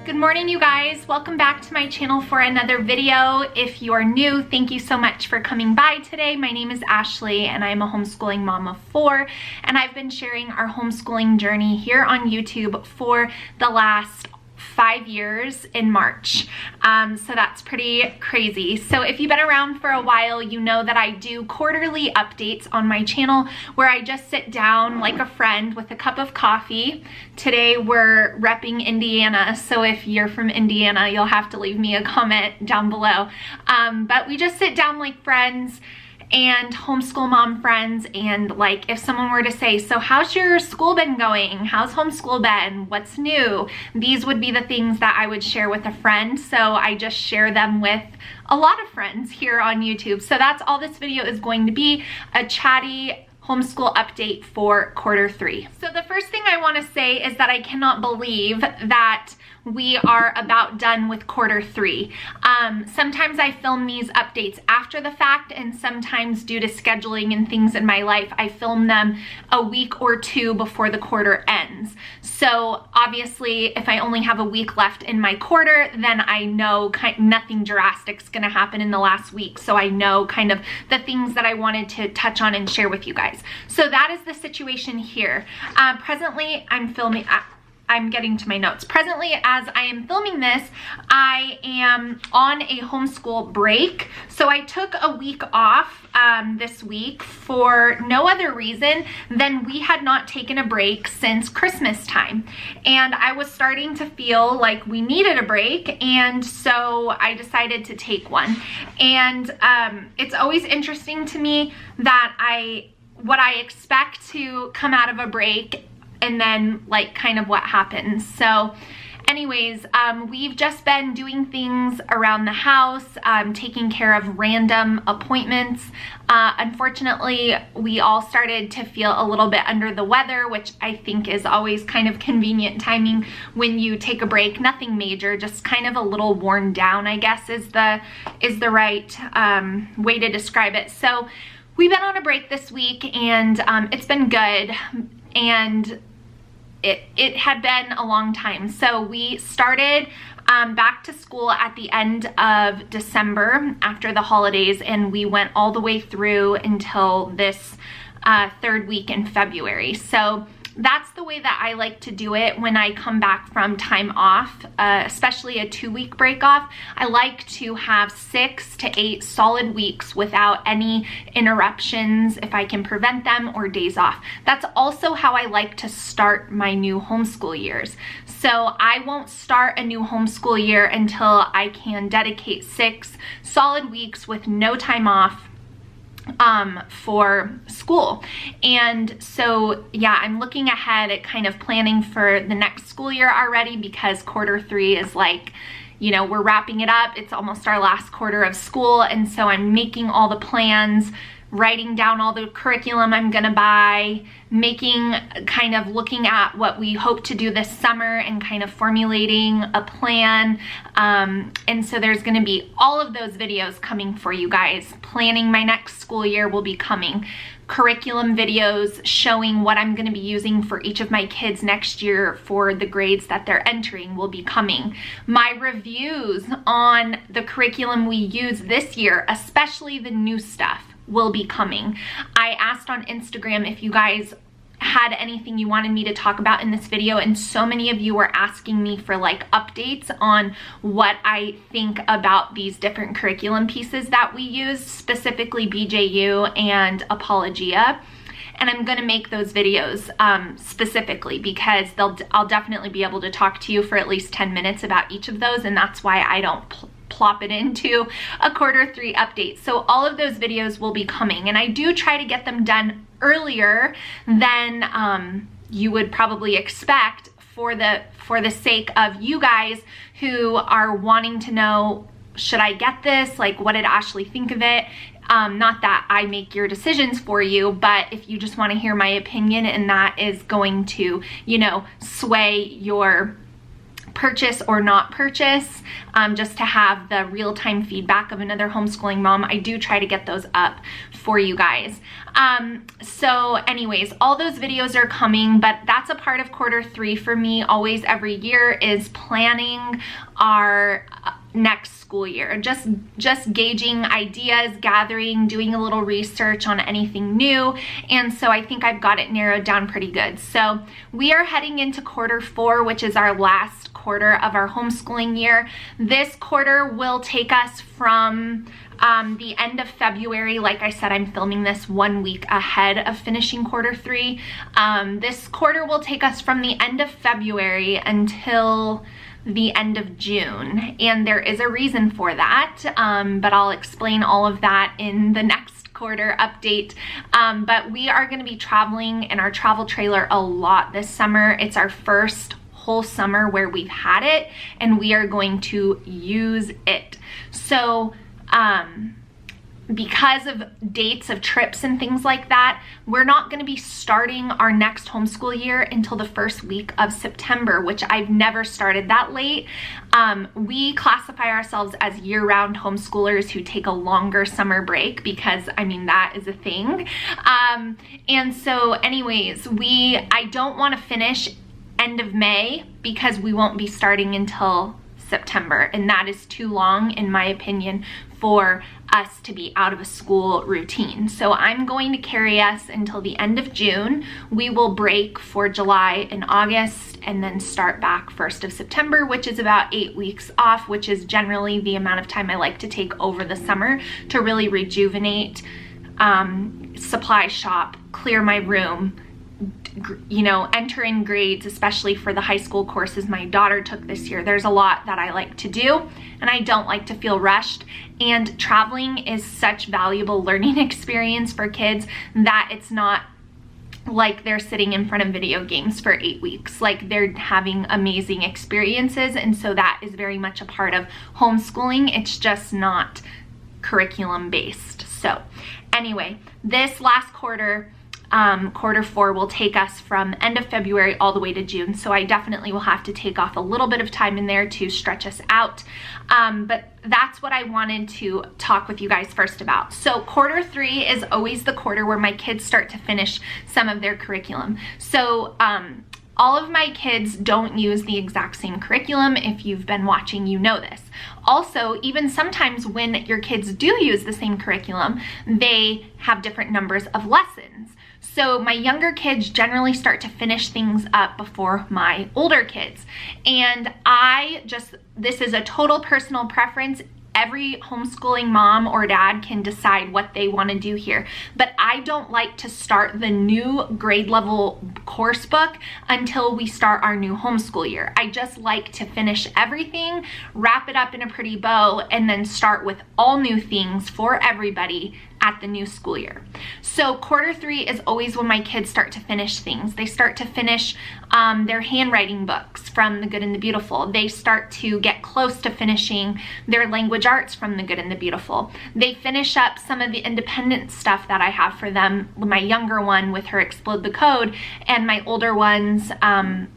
Good morning, you guys. Welcome back to my channel for another video. If you are new, thank you so much for coming by today. My name is Ashlee and I'm a homeschooling mom of 4, and I've been sharing our homeschooling journey here on YouTube for the last 5 years in March. So that's pretty crazy. So if you've been around for a while, you know that I do quarterly updates on my channel where I just sit down like a friend with a cup of coffee. Today we're repping Indiana, so if you're from Indiana, you'll have to leave me a comment down below. But we just sit down like friends and homeschool mom friends, and like if someone were to say, so how's your school been going? How's homeschool been? What's new? These would be the things that I would share with a friend, so I just share them with a lot of friends here on YouTube. So that's all this video is going to be, a chatty homeschool update for quarter 3. So the first thing I want to say is that I cannot believe that we are about done with quarter 3. Sometimes I film these updates after the fact, and sometimes due to scheduling and things in my life, I film them a week or 2 before the quarter ends. So obviously, if I only have a week left in my quarter, then I know nothing drastic is going to happen in the last week. So I know kind of the things that I wanted to touch on and share with you guys. So that is the situation here. Presently, I'm getting to my notes. Presently, as I am filming this, I am on a homeschool break. So I took a week off this week for no other reason than we had not taken a break since Christmas time. And I was starting to feel like we needed a break, and so I decided to take one. And it's always interesting to me that what I expect to come out of a break and then like kind of what happens. So anyways, we've just been doing things around the house, taking care of random appointments. Unfortunately, we all started to feel a little bit under the weather, which I think is always kind of convenient timing when you take a break. Nothing major, just kind of a little worn down, I guess is the right way to describe it. So we've been on a break this week, and it's been good. And it had been a long time. So we started back to school at the end of December after the holidays, and we went all the way through until this 3rd week in February. So that's the way that I like to do it when I come back from time off, especially a 2-week break off. I like to have 6 to 8 solid weeks without any interruptions if I can prevent them, or days off. That's also how I like to start my new homeschool years. So I won't start a new homeschool year until I can dedicate 6 solid weeks with no time off for school. And so yeah, I'm looking ahead at kind of planning for the next school year already, because quarter 3 is like, you know, we're wrapping it up. It's almost our last quarter of school, and so I'm making all the plans, writing down all the curriculum I'm gonna buy, looking at what we hope to do this summer and kind of formulating a plan. And so there's gonna be all of those videos coming for you guys. Planning my next school year will be coming. Curriculum videos showing what I'm gonna be using for each of my kids next year for the grades that they're entering will be coming. My reviews on the curriculum we use this year, especially the new stuff, will be coming. I asked on Instagram if you guys had anything you wanted me to talk about in this video, and so many of you were asking me for like updates on what I think about these different curriculum pieces that we use, specifically BJU and Apologia. And I'm gonna make those videos specifically because I'll definitely be able to talk to you for at least 10 minutes about each of those, and that's why I don't plop it into a quarter 3 update. So all of those videos will be coming, and I do try to get them done earlier than you would probably expect for the sake of you guys who are wanting to know, should I get this? Like, what did Ashlee think of it? Not that I make your decisions for you, but if you just want to hear my opinion and that is going to, you know, sway your purchase or not purchase, just to have the real-time feedback of another homeschooling mom. I do try to get those up for you guys. So anyways, all those videos are coming, but that's a part of quarter 3 for me always every year, is planning our next school year, just gauging ideas, gathering, doing a little research on anything new. And so I think I've got it narrowed down pretty good. So we are heading into quarter 4, which is our last quarter of our homeschooling year. This quarter will take us from the end of February. Like I said, I'm filming this 1 week ahead of finishing quarter 3. This quarter will take us from the end of February until the end of June, and there is a reason for that, but I'll explain all of that in the next quarter update. But we are going to be traveling in our travel trailer a lot this summer. It's our first whole summer where we've had it, and we are going to use it. So because of dates of trips and things like that, we're not going to be starting our next homeschool year until the first week of September, which I've never started that late. We classify ourselves as year-round homeschoolers who take a longer summer break because, I mean, that is a thing. And so anyways, I don't want to finish end of May because we won't be starting until September, and that is too long, in my opinion, for us to be out of a school routine. So I'm going to carry us until the end of June. We will break for July and August and then start back 1st of September, which is about 8 weeks off, which is generally the amount of time I like to take over the summer to really rejuvenate, supply shop, clear my room, you know, enter in grades, especially for the high school courses my daughter took this year. There's a lot that I like to do, and I don't like to feel rushed. And traveling is such valuable learning experience for kids that it's not like they're sitting in front of video games for 8 weeks. Like, they're having amazing experiences, and so that is very much a part of homeschooling. It's just not curriculum based. So anyway, this last quarter, quarter 4 will take us from end of February all the way to June. So I definitely will have to take off a little bit of time in there to stretch us out. But that's what I wanted to talk with you guys first about. So quarter 3 is always the quarter where my kids start to finish some of their curriculum. So all of my kids don't use the exact same curriculum. If you've been watching, you know this. Also, even sometimes when your kids do use the same curriculum, they have different numbers of lessons. So my younger kids generally start to finish things up before my older kids. And this is a total personal preference. Every homeschooling mom or dad can decide what they want to do here. But I don't like to start the new grade level course book until we start our new homeschool year. I just like to finish everything, wrap it up in a pretty bow, and then start with all new things for everybody at the new school year. So quarter 3 is always when my kids start to finish things. They start to finish their handwriting books from The Good and the Beautiful. They start to get close to finishing their language arts from The Good and the Beautiful. They finish up some of the independent stuff that I have for them. My younger one with her Explode the Code, and my older ones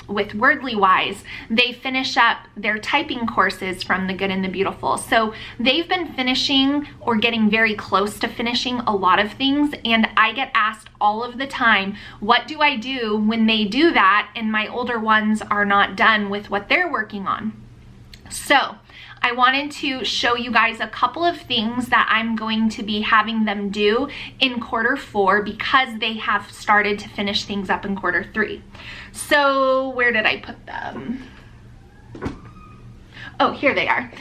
with Wordly Wise. They finish up their typing courses from The Good and the Beautiful. So they've been finishing or getting very close to finishing a lot of things, and I get asked all of the time, what do I do when they do that and my older ones are not done with what they're working on? So I wanted to show you guys a couple of things that I'm going to be having them do in quarter 4 because they have started to finish things up in quarter 3. So where did I put them? Oh, here they are.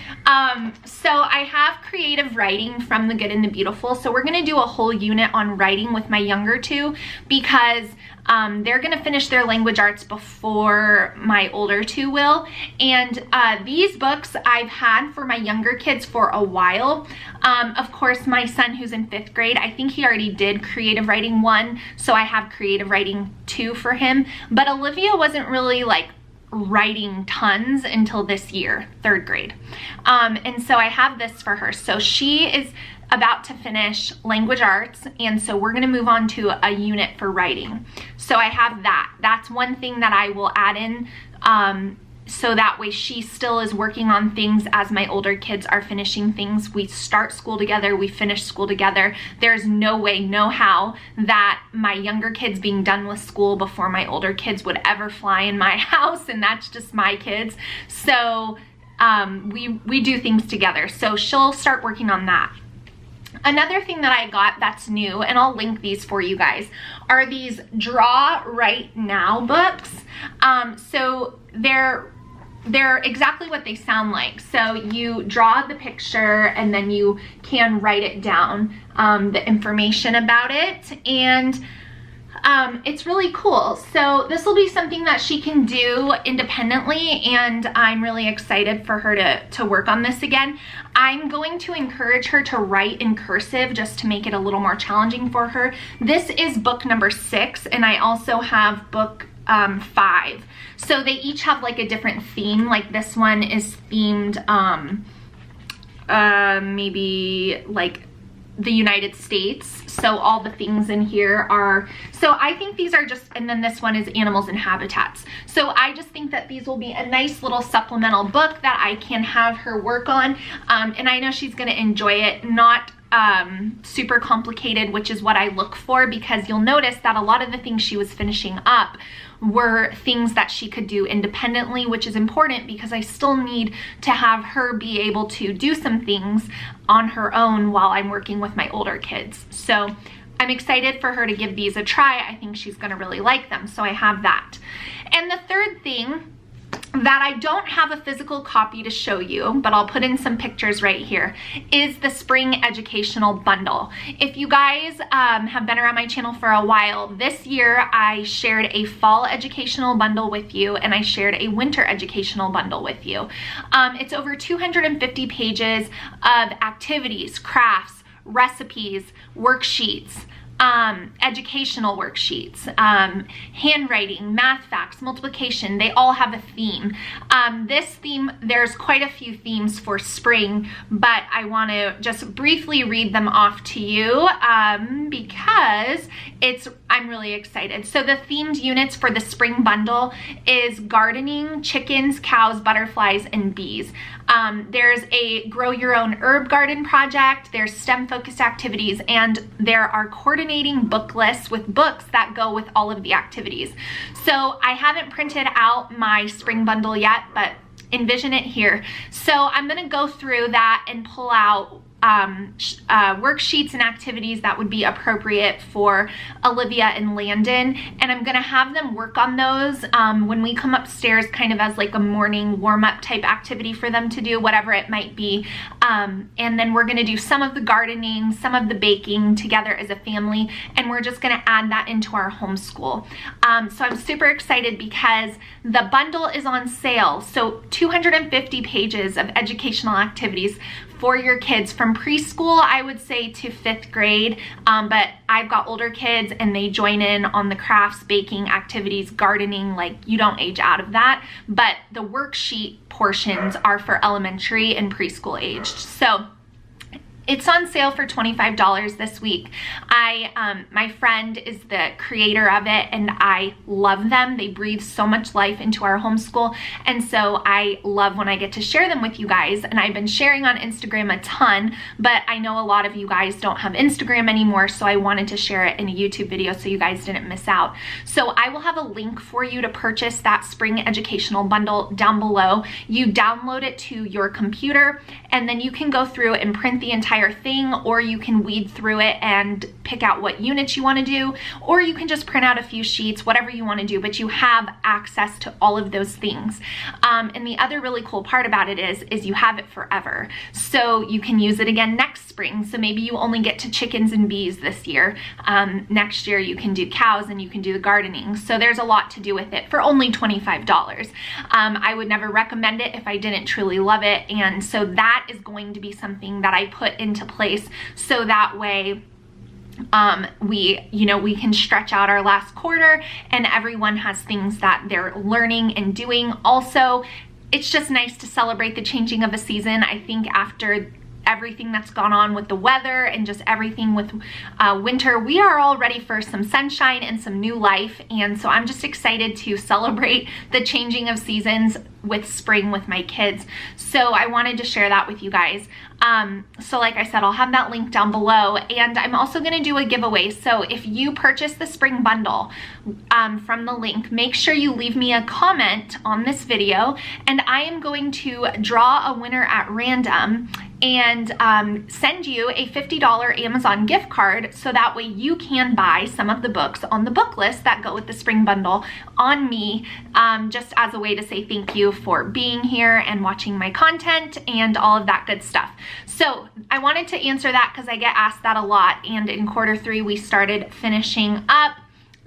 So I have creative writing from The Good and the Beautiful. So we're gonna do a whole unit on writing with my younger two because they're gonna finish their language arts before my older two will. And these books I've had for my younger kids for a while. Of course, my son who's in 5th grade, I think he already did creative writing 1, so I have creative writing 2 for him. But Olivia wasn't really like writing tons until this year, 3rd grade. And so I have this for her. So she is about to finish language arts, and so we're gonna move on to a unit for writing. So I have that. That's one thing that I will add in so that way she still is working on things as my older kids are finishing things. We start school together, we finish school together. There's no way, no how that my younger kids being done with school before my older kids would ever fly in my house, and that's just my kids. So we do things together. So she'll start working on that. Another thing that I got that's new, and I'll link these for you guys, are these Draw Right Now books. So they're exactly what they sound like. So you draw the picture and then you can write it down, the information about it, and it's really cool. So this will be something that she can do independently, and I'm really excited for her to work on this again. I'm going to encourage her to write in cursive just to make it a little more challenging for her. This is book number 6, and I also have book 5. So they each have like a different theme. Like this one is themed maybe like the United States. So all the things in here are, so I think these are just, and then this one is animals and habitats. So I just think that these will be a nice little supplemental book that I can have her work on. And I know she's gonna enjoy it. Not super complicated, which is what I look for, because you'll notice that a lot of the things she was finishing up were things that she could do independently, which is important because I still need to have her be able to do some things on her own while I'm working with my older kids. So I'm excited for her to give these a try. I think she's gonna really like them, so I have that. And the third thing that I don't have a physical copy to show you, but I'll put in some pictures right here, is the spring educational bundle. If you guys have been around my channel for a while, this year I shared a fall educational bundle with you, and I shared a winter educational bundle with you. It's over 250 pages of activities, crafts, recipes, worksheets, educational worksheets, handwriting, math facts, multiplication. They all have a theme. This theme, there's quite a few themes for spring, but I want to just briefly read them off to you because I'm really excited. So the themed units for the spring bundle is gardening, chickens, cows, butterflies, and bees. There's a grow your own herb garden project, there's STEM focused activities, and there are coordinating book lists with books that go with all of the activities. So I haven't printed out my spring bundle yet, but envision it here. So I'm gonna go through that and pull out worksheets and activities that would be appropriate for Olivia and Landon, and I'm gonna have them work on those when we come upstairs, kind of as like a morning warm-up type activity for them to do, whatever it might be. And then we're gonna do some of the gardening, some of the baking together as a family, and we're just gonna add that into our homeschool. So I'm super excited because the bundle is on sale. So 250 pages of educational activities for your kids from preschool, I would say, to 5th grade. But I've got older kids and they join in on the crafts, baking, activities, gardening, like you don't age out of that. But the worksheet portions are for elementary and preschool aged. So it's on sale for $25 this week. My friend is the creator of it, and I love them. They breathe so much life into our homeschool, and so I love when I get to share them with you guys. And I've been sharing on Instagram a ton, but I know a lot of you guys don't have Instagram anymore, so I wanted to share it in a YouTube video so you guys didn't miss out. So I will have a link for you to purchase that spring educational bundle down below. You download it to your computer, and then you can go through and print the entire thing, or you can weed through it and pick out what units you want to do, or you can just print out a few sheets, whatever you want to do, but you have access to all of those things. And the other really cool part about it is you have it forever. So you can use it again next spring. So maybe you only get to chickens and bees this year. Next year you can do cows and you can do the gardening. So there's a lot to do with it for only $25. I would never recommend it if I didn't truly love it. And so that is going to be something that I put into place so that way we can stretch out our last quarter and everyone has things that they're learning and doing. Also, it's just nice to celebrate the changing of a season. I think after everything that's gone on with the weather and just everything with winter, we are all ready for some sunshine and some new life. And so I'm just excited to celebrate the changing of seasons with spring with my kids. So I wanted to share that with you guys. So like I said, I'll have that link down below, and I'm also going to do a giveaway. So if you purchase the spring bundle from the link, make sure you leave me a comment on this video, and I am going to draw a winner at random and send you a $50 Amazon gift card, so that way you can buy some of the books on the book list that go with the spring bundle on me, just as a way to say thank you for being here and watching my content and all of that good stuff. So I wanted to answer that because I get asked that a lot, and in quarter 3 we started finishing up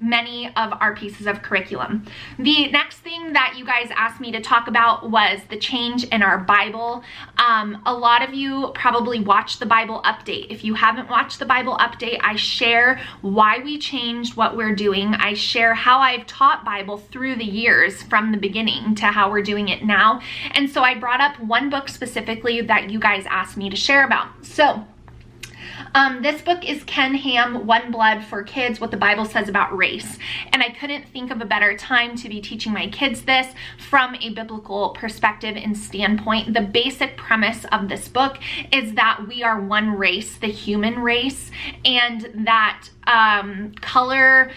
many of our pieces of curriculum. The next thing that you guys asked me to talk about was the change in our Bible. A lot of you probably watched the Bible update. If you haven't watched the Bible update, I share why we changed what we're doing. I share how I've taught Bible through the years from the beginning to how we're doing it now. And so I brought up one book specifically that you guys asked me to share about. So this book is Ken Ham, One Blood for Kids, What the Bible Says About Race. And I couldn't think of a better time to be teaching my kids this from a biblical perspective and standpoint. The basic premise of this book is that we are one race, the human race, and that color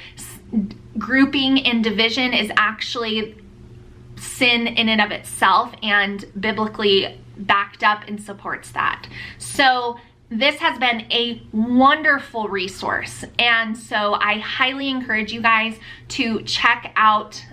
grouping and division is actually sin in and of itself, and biblically backed up and supports that. So this has been a wonderful resource, and so I highly encourage you guys to check out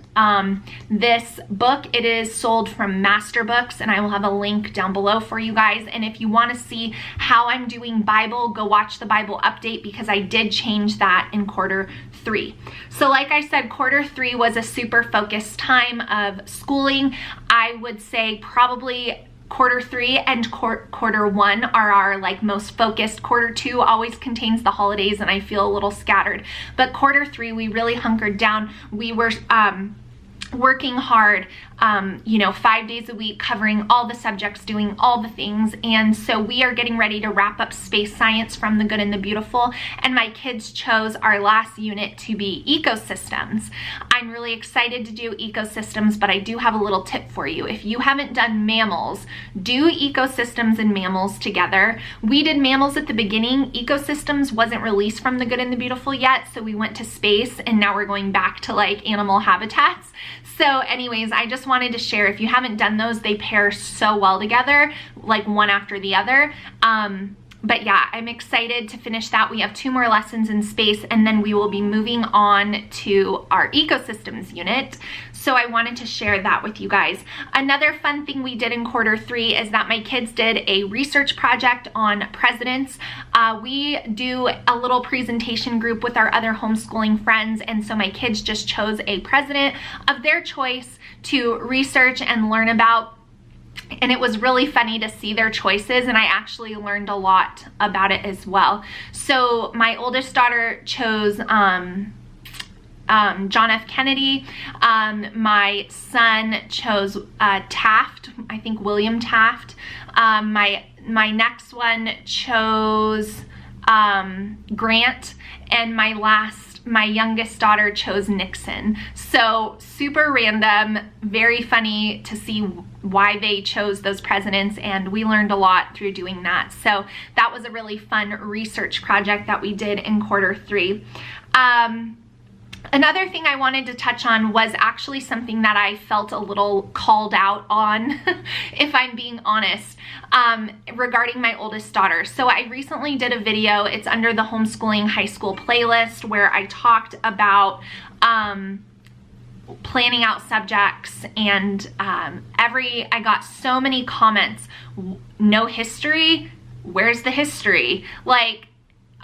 this book. It is sold from Master Books, and I will have a link down below for you guys. And if you want to see how I'm doing Bible, go watch the Bible update, because I did change that in quarter 3. So like I said, quarter 3 was a super focused time of schooling. I would say probably quarter 3 and quarter 1 are our most focused. Quarter 2 always contains the holidays, and I feel a little scattered. But quarter 3, we really hunkered down. We were working hard, 5 days a week, covering all the subjects, doing all the things. And so we are getting ready to wrap up space science from the good and the beautiful. And my kids chose our last unit to be ecosystems. I'm really excited to do ecosystems, but I do have a little tip for you. If you haven't done mammals, do ecosystems and mammals together. We did mammals at the beginning. Ecosystems wasn't released from the good and the beautiful yet, so we went to space, and now we're going back to animal habitats. So anyways, I just wanted to share, if you haven't done those, they pair so well together, one after the other. But yeah, I'm excited to finish that. We have 2 more lessons in space, and then we will be moving on to our ecosystems unit. So I wanted to share that with you guys. Another fun thing we did in quarter 3 is that my kids did a research project on presidents. We do a little presentation group with our other homeschooling friends, and so my kids just chose a president of their choice to research and learn about. And it was really funny to see their choices, and I actually learned a lot about it as well. So my oldest daughter chose John F. Kennedy. My son chose Taft, I think William Taft. My next one chose Grant, and my youngest daughter chose Nixon. So super random, very funny to see why they chose those presidents, and we learned a lot through doing that. So that was a really fun research project that we did in quarter 3. Another thing I wanted to touch on was actually something that I felt a little called out on, if I'm being honest, regarding my oldest daughter. So I recently did a video, it's under the Homeschooling High School playlist, where I talked about planning out subjects, and I got so many comments, no history, where's the history?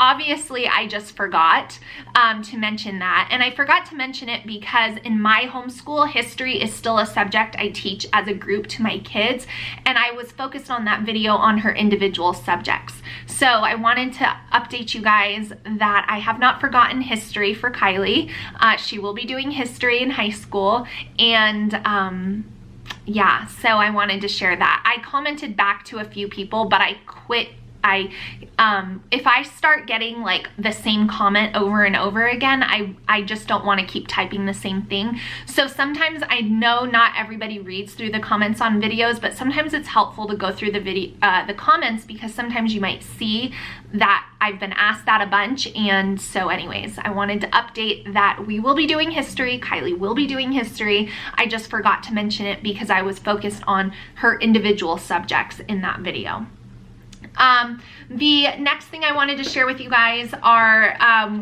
Obviously, I just forgot to mention that. And I forgot to mention it because in my homeschool, history is still a subject I teach as a group to my kids. And I was focused on that video on her individual subjects. So I wanted to update you guys that I have not forgotten history for Kylie. She will be doing history in high school. And yeah, so I wanted to share that. I commented back to a few people, but I quit if I start getting like the same comment over and over again, I just don't want to keep typing the same thing. So sometimes, I know not everybody reads through the comments on videos, but sometimes it's helpful to go through the comments, because sometimes you might see that I've been asked that a bunch. And so anyways, I wanted to update that we will be doing history. Kylie will be doing history. I just forgot to mention it because I was focused on her individual subjects in that video. The next thing I wanted to share with you guys are,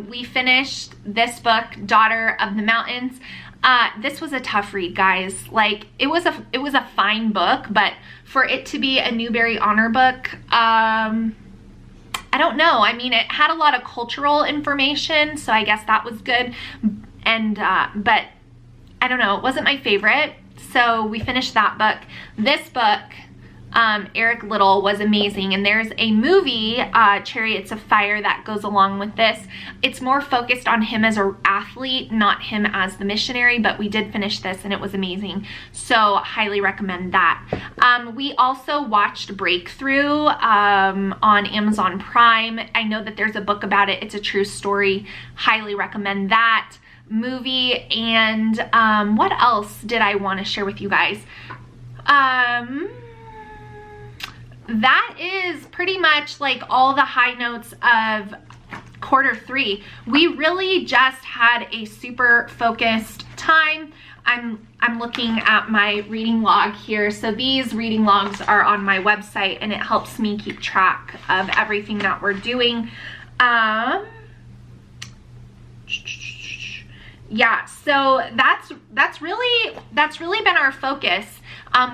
we finished this book, Daughter of the Mountains. This was a tough read, guys. Like, it was a fine book, but for it to be a Newbery Honor book, I don't know. I mean, it had a lot of cultural information, so I guess that was good. And, but I don't know, it wasn't my favorite. So we finished that book. This book, Eric Liddell, was amazing, and there's a movie, Chariots of Fire, that goes along with this. It's more focused on him as an athlete, not him as the missionary, but we did finish this and it was amazing, so highly recommend that. We also watched Breakthrough on Amazon Prime. I know that there's a book about it. It's a true story. Highly recommend that movie. And what else did I want to share with you guys? That is pretty much like all the high notes of quarter 3. We really just had a super focused time. I'm looking at my reading log here. So these reading logs are on my website, and it helps me keep track of everything that we're doing. Yeah, so that's really been our focus.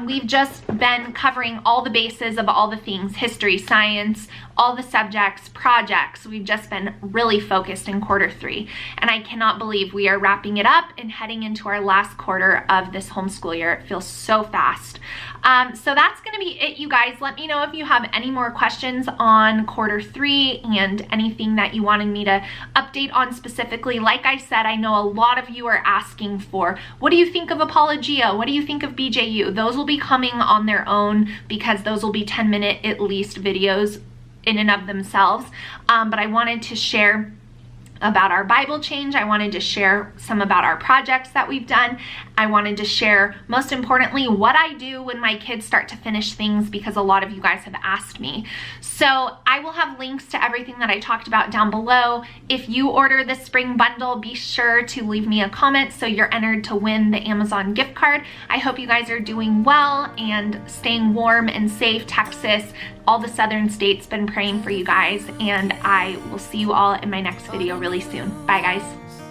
We've just been covering all the bases of all the things: history, science, all the subjects, projects. We've just been really focused in quarter 3, and I cannot believe we are wrapping it up and heading into our last quarter of this homeschool year. It feels so fast. So that's gonna be it, you guys. Let me know if you have any more questions on quarter 3 and anything that you wanted me to update on specifically. Like I said, I know a lot of you are asking for, what do you think of Apologia? What do you think of BJU? Those will be coming on their own, because those will be 10-minute at least videos in and of themselves. But I wanted to share about our Bible change. I wanted to share some about our projects that we've done. I wanted to share, most importantly, what I do when my kids start to finish things, because a lot of you guys have asked me. So I will have links to everything that I talked about down below. If you order the spring bundle, be sure to leave me a comment so you're entered to win the Amazon gift card. I hope you guys are doing well and staying warm and safe. Texas, all the southern states, been praying for you guys, and I will see you all in my next video really soon. Bye, guys.